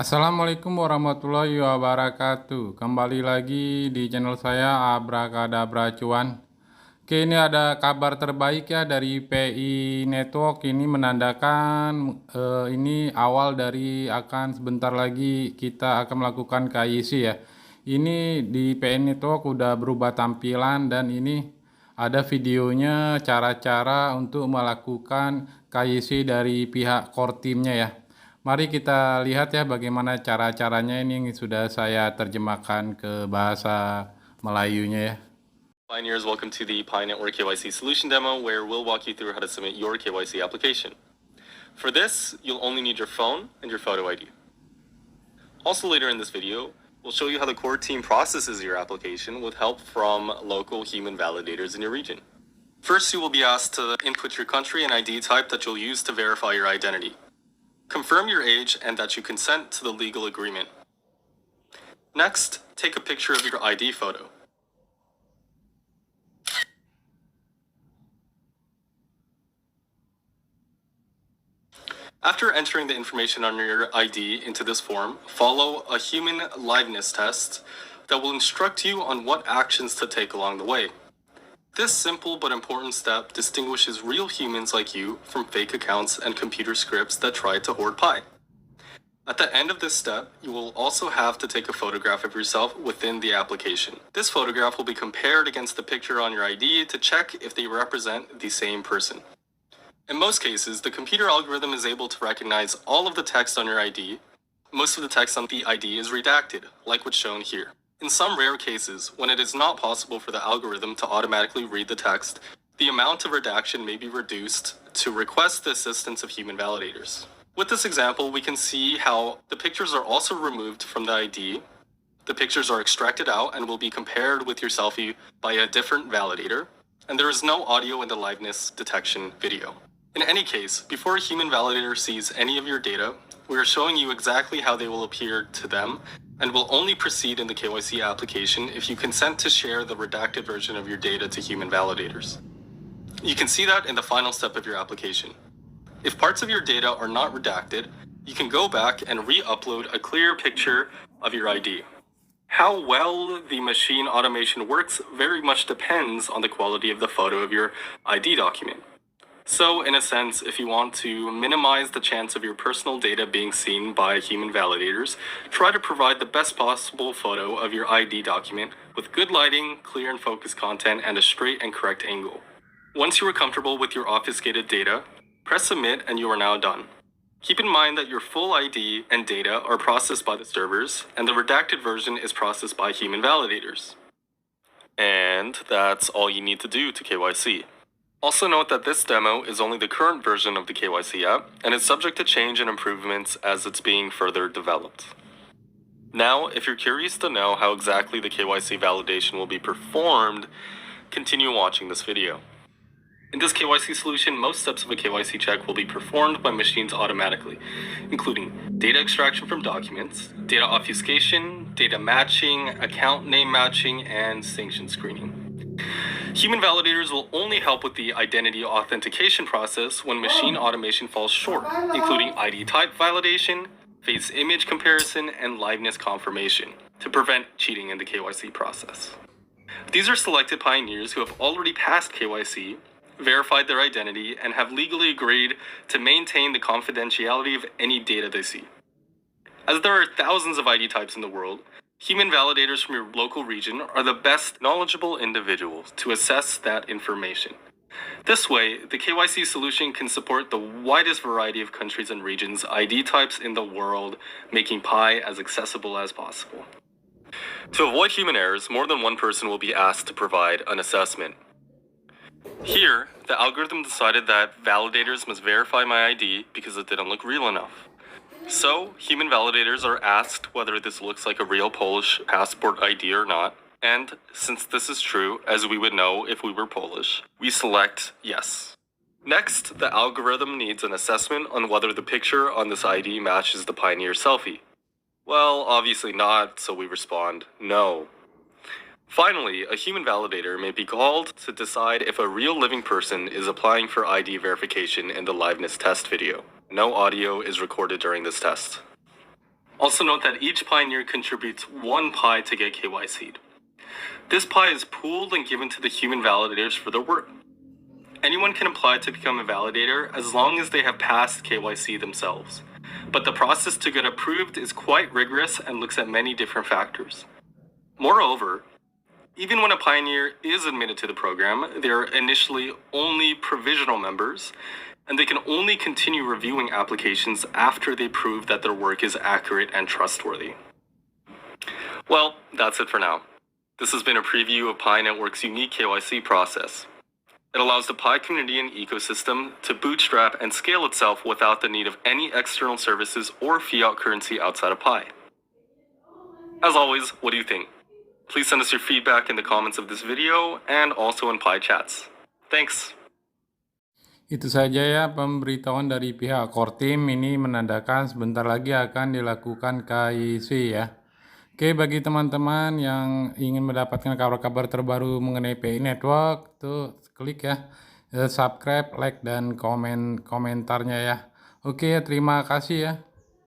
Assalamualaikum warahmatullahi wabarakatuh. Kembali lagi di channel saya Abrakadabra Cuan. Oke, ini ada kabar terbaik ya dari PI Network. Ini menandakan ini awal dari akan sebentar lagi kita akan melakukan KYC ya. Ini di PI Network udah berubah tampilan dan ini ada videonya cara-cara untuk melakukan KYC dari pihak core teamnya ya. Mari kita lihat ya bagaimana cara-caranya ini yang sudah saya terjemahkan ke bahasa Melayunya ya. Pioneers, welcome to the Pi Network KYC solution demo where we'll walk you through how to submit your KYC application. For this, you'll only need your phone and your photo ID. Also later in this video, we'll show you how the core team processes your application with help from local human validators in your region. First, you will be asked to input your country and ID type that you'll use to verify your identity. Confirm your age and that you consent to the legal agreement. Next, take a picture of your ID photo. After entering the information on your ID into this form, follow a human liveness test that will instruct you on what actions to take along the way. This simple but important step distinguishes real humans like you from fake accounts and computer scripts that try to hoard pi. At the end of this step, you will also have to take a photograph of yourself within the application. This photograph will be compared against the picture on your ID to check if they represent the same person. In most cases, the computer algorithm is able to recognize all of the text on your ID. Most of the text on the ID is redacted, like what's shown here. In some rare cases, when it is not possible for the algorithm to automatically read the text, the amount of redaction may be reduced to request the assistance of human validators. With this example, we can see how the pictures are also removed from the ID. The pictures are extracted out and will be compared with your selfie by a different validator, and there is no audio in the liveness detection video. In any case, before a human validator sees any of your data, we are showing you exactly how they will appear to them and will only proceed in the KYC application if you consent to share the redacted version of your data to human validators. You can see that in the final step of your application. If parts of your data are not redacted, you can go back and re-upload a clear picture of your ID. How well the machine automation works very much depends on the quality of the photo of your ID document. So, in a sense, if you want to minimize the chance of your personal data being seen by human validators, try to provide the best possible photo of your ID document with good lighting, clear and focused content, and a straight and correct angle. Once you are comfortable with your obfuscated data, press submit and you are now done. Keep in mind that your full ID and data are processed by the servers, and the redacted version is processed by human validators. And that's all you need to do to KYC. Also note that this demo is only the current version of the KYC app and is subject to change and improvements as it's being further developed. Now, if you're curious to know how exactly the KYC validation will be performed, continue watching this video. In this KYC solution, most steps of a KYC check will be performed by machines automatically, including data extraction from documents, data obfuscation, data matching, account name matching, and sanction screening. Human validators will only help with the identity authentication process when machine automation falls short, including ID type validation, face image comparison, and liveness confirmation to prevent cheating in the KYC process. These are selected pioneers who have already passed KYC, verified their identity, and have legally agreed to maintain the confidentiality of any data they see. As there are thousands of ID types in the world, human validators from your local region are the best knowledgeable individuals to assess that information. This way, the KYC solution can support the widest variety of countries and regions' ID types in the world, making Pi as accessible as possible. To avoid human errors, more than one person will be asked to provide an assessment. Here, the algorithm decided that validators must verify my ID because it didn't look real enough. So, human validators are asked whether this looks like a real Polish passport ID or not, and since this is true, as we would know if we were Polish, we select yes. Next, the algorithm needs an assessment on whether the picture on this ID matches the Pioneer selfie. Well, obviously not, so we respond no. Finally, a human validator may be called to decide if a real living person is applying for ID verification in the liveness test video. No audio is recorded during this test. Also note that each pioneer contributes 1 pi to get KYC'd. This pi is pooled and given to the human validators for their work. Anyone can apply to become a validator as long as they have passed KYC themselves. But the process to get approved is quite rigorous and looks at many different factors. Moreover, even when a pioneer is admitted to the program, they are initially only provisional members, and they can only continue reviewing applications after they prove that their work is accurate and trustworthy. Well, that's it for now. This has been a preview of Pi Network's unique KYC process. It allows the Pi community and ecosystem to bootstrap and scale itself without the need of any external services or fiat currency outside of Pi. As always, what do you think? Please send us your feedback in the comments of this video and also in Pi chats. Thanks! Itu saja ya pemberitahuan dari pihak core team, ini menandakan sebentar lagi akan dilakukan KYC ya. Oke, bagi teman-teman yang ingin mendapatkan kabar-kabar terbaru mengenai PI Network, tuh klik ya, subscribe, like, dan komentarnya ya. Oke, terima kasih ya.